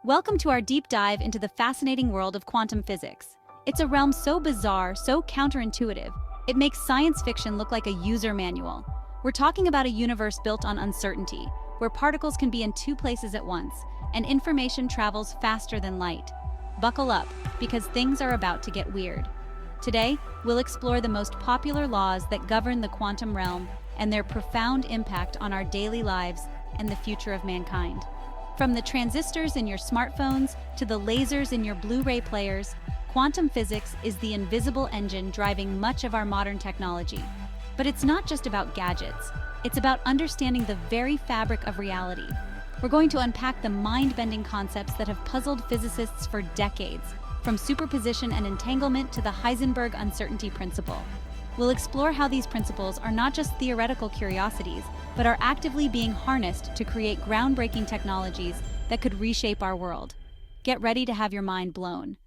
Welcome to our deep dive into the fascinating world of quantum physics. It's a realm so bizarre, so counterintuitive, it makes science fiction look like a user manual. We're talking about a universe built on uncertainty, where particles can be in two places at once, and information travels faster than light. Buckle up, because things are about to get weird. Today, we'll explore the most popular laws that govern the quantum realm and their profound impact on our daily lives and the future of mankind. From the transistors in your smartphones to the lasers in your Blu-ray players, quantum physics is the invisible engine driving much of our modern technology. But it's not just about gadgets. It's about understanding the very fabric of reality. We're going to unpack the mind-bending concepts that have puzzled physicists for decades, from superposition and entanglement to the Heisenberg uncertainty principle. We'll explore how these principles are not just theoretical curiosities, but are actively being harnessed to create groundbreaking technologies that could reshape our world. Get ready to have your mind blown.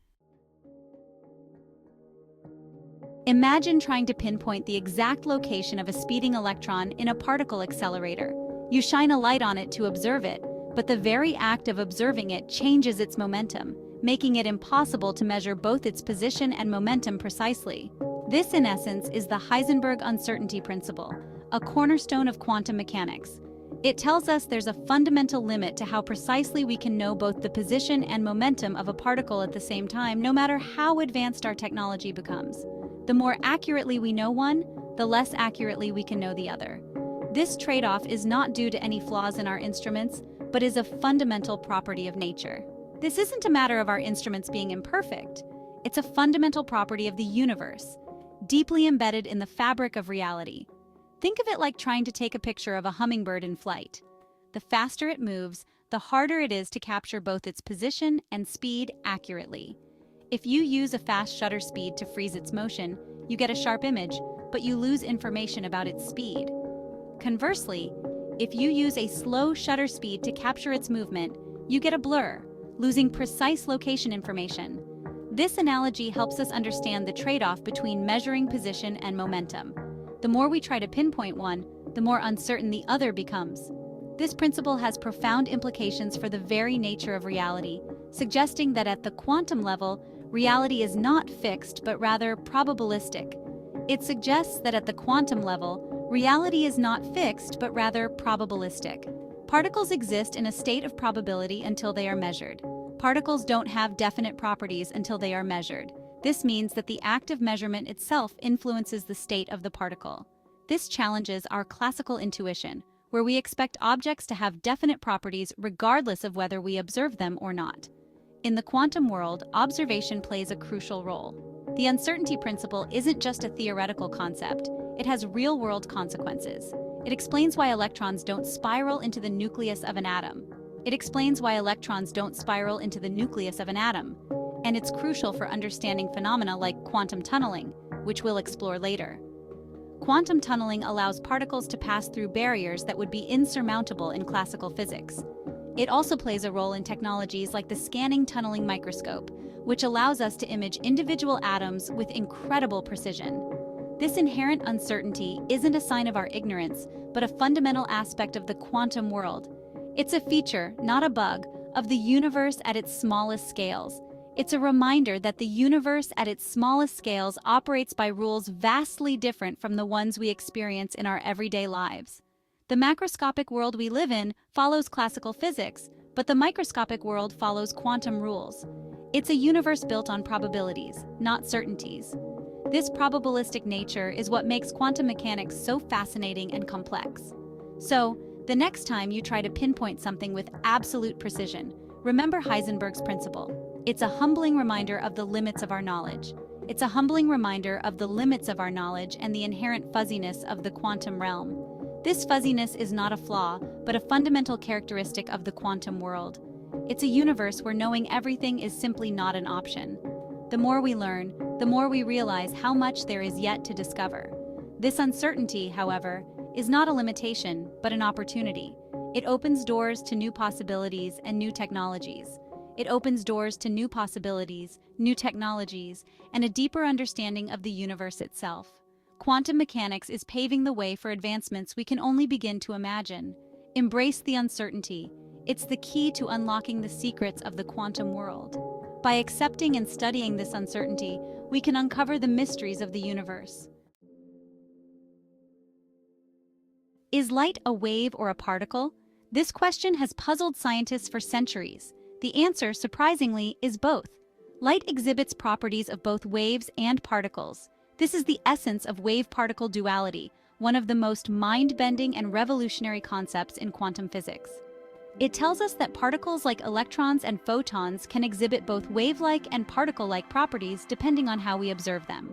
Imagine trying to pinpoint the exact location of a speeding electron in a particle accelerator. You shine a light on it to observe it, but the very act of observing it changes its momentum, making it impossible to measure both its position and momentum precisely. This, in essence, is the Heisenberg uncertainty principle, a cornerstone of quantum mechanics. It tells us there's a fundamental limit to how precisely we can know both the position and momentum of a particle at the same time, no matter how advanced our technology becomes. The more accurately we know one, the less accurately we can know the other. This trade-off is not due to any flaws in our instruments, but is a fundamental property of nature. This isn't a matter of our instruments being imperfect. It's a fundamental property of the universe, deeply embedded in the fabric of reality. Think of it like trying to take a picture of a hummingbird in flight. The faster it moves, the harder it is to capture both its position and speed accurately. If you use a fast shutter speed to freeze its motion, you get a sharp image, but you lose information about its speed. Conversely, if you use a slow shutter speed to capture its movement, you get a blur, losing precise location information. This analogy helps us understand the trade-off between measuring position and momentum. The more we try to pinpoint one, the more uncertain the other becomes. This principle has profound implications for the very nature of reality, suggesting that at the quantum level, reality is not fixed but rather probabilistic. It suggests that at the quantum level, reality is not fixed but rather probabilistic. Particles exist in a state of probability until they are measured. Particles don't have definite properties until they are measured. This means that the act of measurement itself influences the state of the particle. This challenges our classical intuition, where we expect objects to have definite properties regardless of whether we observe them or not. In the quantum world, observation plays a crucial role. The uncertainty principle isn't just a theoretical concept, it has real-world consequences. It explains why electrons don't spiral into the nucleus of an atom. And it's crucial for understanding phenomena like quantum tunneling, which we'll explore later. Quantum tunneling allows particles to pass through barriers that would be insurmountable in classical physics. It also plays a role in technologies like the scanning tunneling microscope, which allows us to image individual atoms with incredible precision. This inherent uncertainty isn't a sign of our ignorance, but a fundamental aspect of the quantum world. It's a feature, not a bug, of the universe at its smallest scales. It's a reminder that the universe at its smallest scales operates by rules vastly different from the ones we experience in our everyday lives. The macroscopic world we live in follows classical physics, but the microscopic world follows quantum rules. It's a universe built on probabilities, not certainties. This probabilistic nature is what makes quantum mechanics so fascinating and complex. So, the next time you try to pinpoint something with absolute precision, remember Heisenberg's principle. It's a humbling reminder of the limits of our knowledge. and the inherent fuzziness of the quantum realm. This fuzziness is not a flaw, but a fundamental characteristic of the quantum world. It's a universe where knowing everything is simply not an option. The more we learn, the more we realize how much there is yet to discover. This uncertainty, however, is not a limitation, but an opportunity. It opens doors to new possibilities and new technologies. And a deeper understanding of the universe itself. Quantum mechanics is paving the way for advancements we can only begin to imagine. Embrace the uncertainty. It's the key to unlocking the secrets of the quantum world. By accepting and studying this uncertainty, we can uncover the mysteries of the universe. Is light a wave or a particle? This question has puzzled scientists for centuries. The answer, surprisingly, is both. Light exhibits properties of both waves and particles. This is the essence of wave-particle duality, one of the most mind-bending and revolutionary concepts in quantum physics. It tells us that particles like electrons and photons can exhibit both wave-like and particle-like properties depending on how we observe them.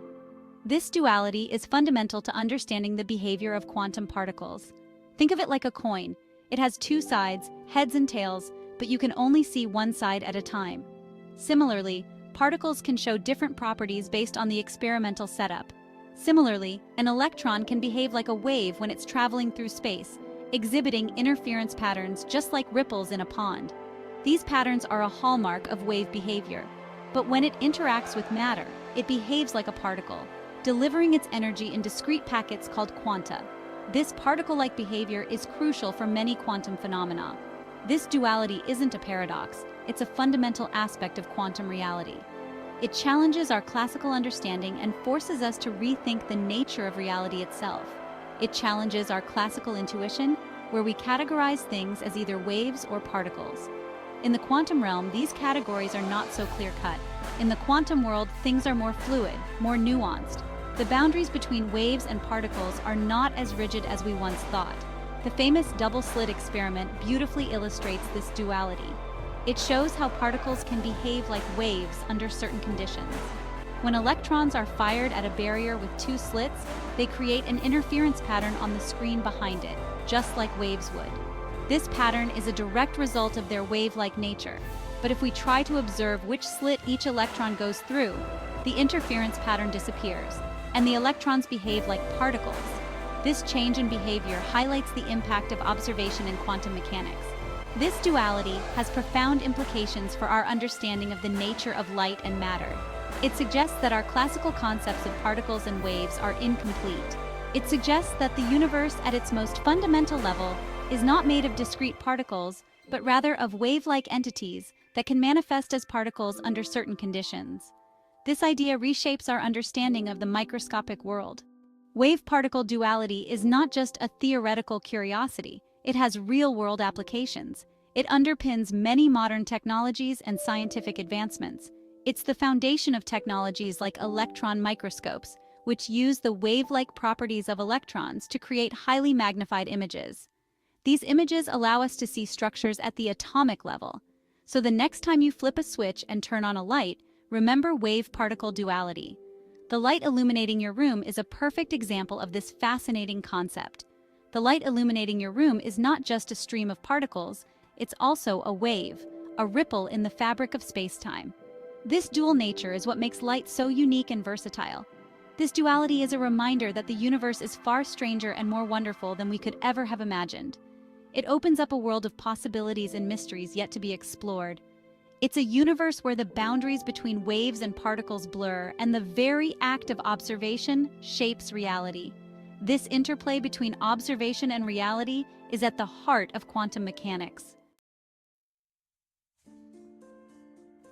This duality is fundamental to understanding the behavior of quantum particles. Think of it like a coin. It has two sides, heads and tails, but you can only see one side at a time. Similarly, particles can show different properties based on the experimental setup. Similarly, an electron can behave like a wave when it's traveling through space, exhibiting interference patterns just like ripples in a pond. These patterns are a hallmark of wave behavior. But when it interacts with matter, it behaves like a particle, delivering its energy in discrete packets called quanta. This particle-like behavior is crucial for many quantum phenomena. This duality isn't a paradox, it's a fundamental aspect of quantum reality. It challenges our classical understanding and forces us to rethink the nature of reality itself. It challenges our classical intuition, where we categorize things as either waves or particles. In the quantum realm, these categories are not so clear-cut. In the quantum world, things are more fluid, more nuanced. The boundaries between waves and particles are not as rigid as we once thought. The famous double-slit experiment beautifully illustrates this duality. It shows how particles can behave like waves under certain conditions. When electrons are fired at a barrier with two slits, they create an interference pattern on the screen behind it, just like waves would. This pattern is a direct result of their wave-like nature. But if we try to observe which slit each electron goes through, the interference pattern disappears, and the electrons behave like particles. This change in behavior highlights the impact of observation in quantum mechanics. This duality has profound implications for our understanding of the nature of light and matter. It suggests that our classical concepts of particles and waves are incomplete. It suggests that the universe at its most fundamental level is not made of discrete particles, but rather of wave-like entities that can manifest as particles under certain conditions. This idea reshapes our understanding of the microscopic world. Wave-particle duality is not just a theoretical curiosity, it has real-world applications. It underpins many modern technologies and scientific advancements. It's the foundation of technologies like electron microscopes, which use the wave-like properties of electrons to create highly magnified images. These images allow us to see structures at the atomic level. So the next time you flip a switch and turn on a light, remember wave-particle duality. The light illuminating your room is a perfect example of this fascinating concept. The light illuminating your room is not just a stream of particles, it's also a wave, a ripple in the fabric of space-time. This dual nature is what makes light so unique and versatile. This duality is a reminder that the universe is far stranger and more wonderful than we could ever have imagined. It opens up a world of possibilities and mysteries yet to be explored. It's a universe where the boundaries between waves and particles blur, and the very act of observation shapes reality. This interplay between observation and reality is at the heart of quantum mechanics.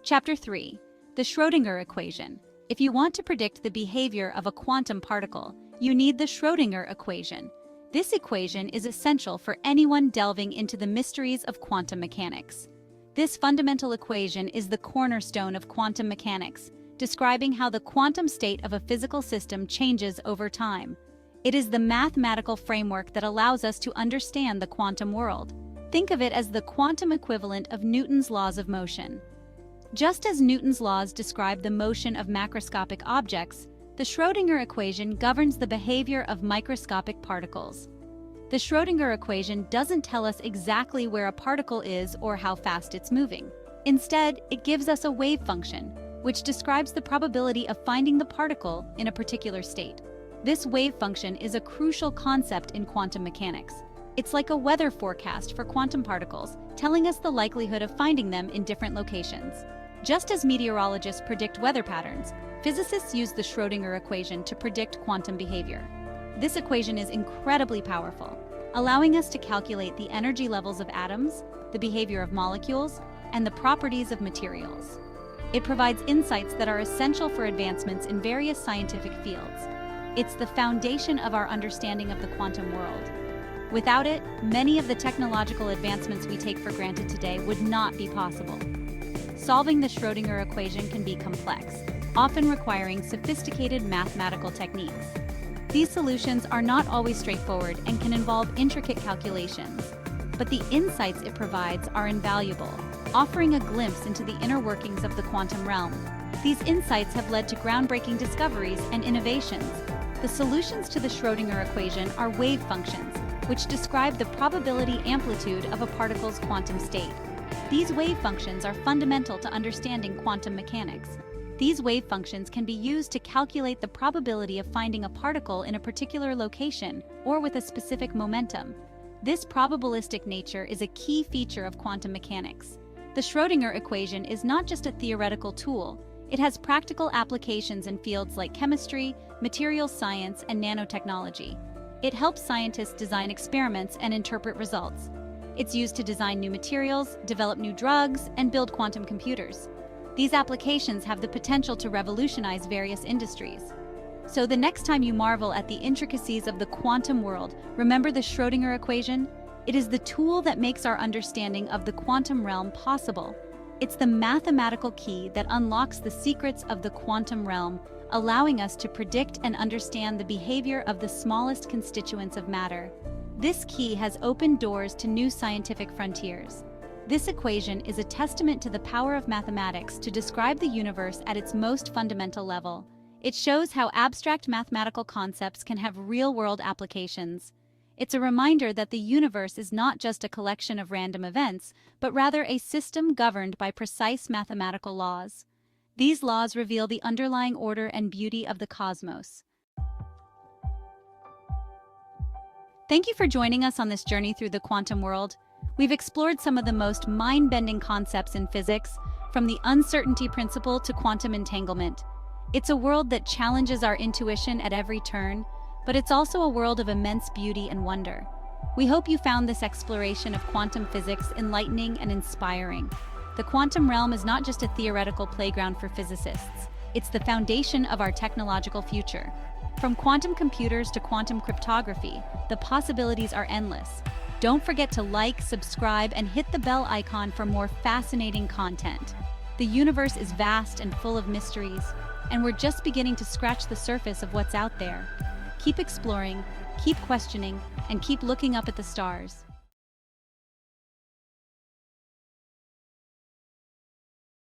Chapter 3. The Schrödinger equation. If you want to predict the behavior of a quantum particle, you need the Schrödinger equation. This equation is essential for anyone delving into the mysteries of quantum mechanics. This fundamental equation is the cornerstone of quantum mechanics, describing how the quantum state of a physical system changes over time. It is the mathematical framework that allows us to understand the quantum world. Think of it as the quantum equivalent of Newton's laws of motion. Just as Newton's laws describe the motion of macroscopic objects, the Schrödinger equation governs the behavior of microscopic particles. The Schrödinger equation doesn't tell us exactly where a particle is or how fast it's moving. Instead, it gives us a wave function, which describes the probability of finding the particle in a particular state. This wave function is a crucial concept in quantum mechanics. It's like a weather forecast for quantum particles, telling us the likelihood of finding them in different locations. Just as meteorologists predict weather patterns, physicists use the Schrödinger equation to predict quantum behavior. This equation is incredibly powerful. allowing us to calculate the energy levels of atoms, the behavior of molecules, and the properties of materials. It provides insights that are essential for advancements in various scientific fields. It's the foundation of our understanding of the quantum world. Without it, many of the technological advancements we take for granted today would not be possible. Solving the Schrödinger equation can be complex, often requiring sophisticated mathematical techniques. These solutions are not always straightforward and can involve intricate calculations, but the insights it provides are invaluable, offering a glimpse into the inner workings of the quantum realm. These insights have led to groundbreaking discoveries and innovations. The solutions to the Schrödinger equation are wave functions, which describe the probability amplitude of a particle's quantum state. These wave functions are fundamental to understanding quantum mechanics. These wave functions can be used to calculate the probability of finding a particle in a particular location or with a specific momentum. This probabilistic nature is a key feature of quantum mechanics. The Schrödinger equation is not just a theoretical tool, it has practical applications in fields like chemistry, materials science, and nanotechnology. It helps scientists design experiments and interpret results. It's used to design new materials, develop new drugs, and build quantum computers. These applications have the potential to revolutionize various industries. So the next time you marvel at the intricacies of the quantum world, remember the Schrödinger equation? It is the tool that makes our understanding of the quantum realm possible. It's the mathematical key that unlocks the secrets of the quantum realm, allowing us to predict and understand the behavior of the smallest constituents of matter. This key has opened doors to new scientific frontiers. This equation is a testament to the power of mathematics to describe the universe at its most fundamental level. It shows how abstract mathematical concepts can have real-world applications. It's a reminder that the universe is not just a collection of random events, but rather a system governed by precise mathematical laws. These laws reveal the underlying order and beauty of the cosmos. Thank you for joining us on this journey through the quantum world. We've explored some of the most mind-bending concepts in physics, from the uncertainty principle to quantum entanglement. It's a world that challenges our intuition at every turn, but it's also a world of immense beauty and wonder. We hope you found this exploration of quantum physics enlightening and inspiring. The quantum realm is not just a theoretical playground for physicists. It's the foundation of our technological future. From quantum computers to quantum cryptography, the possibilities are endless. Don't forget to like, subscribe, and hit the bell icon for more fascinating content. The universe is vast and full of mysteries, and we're just beginning to scratch the surface of what's out there. Keep exploring, keep questioning, and keep looking up at the stars.